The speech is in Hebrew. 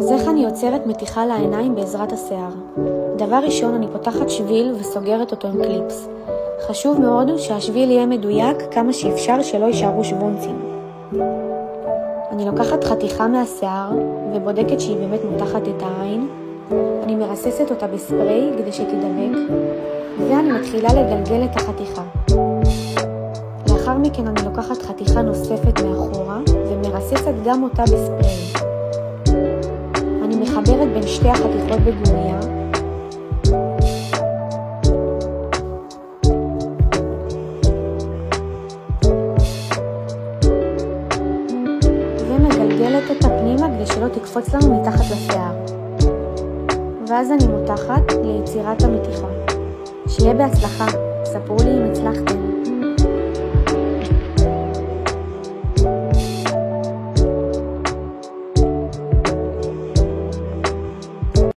אז איך אני יוצרת מתיחה לעיניים בעזרת השיער? דבר ראשון, אני פותחת שביל וסוגרת אותו עם קליפס. חשוב מאוד שהשביל יהיה מדויק כמה שאפשר, שלא יישארו שבונצים. אני לוקחת חתיכה מהשיער ובודקת שהיא באמת מותחת את העין. אני מרססת אותה בספרי כדי שתדבק, ואני מתחילה לגלגל את החתיכה. לאחר מכן אני לוקחת חתיכה נוספת מאחורה ומרססת גם אותה בספרי. אני מחברת בין שתי החתיכות בגומייה. ומגלגלת אותה פנימה כדי שלא תקפוץ לנו מתחת לשיער. ואז אני מותחת ליצירת המתיחה. שיהיה בהצלחה, ספרו לי אם הצלחתם.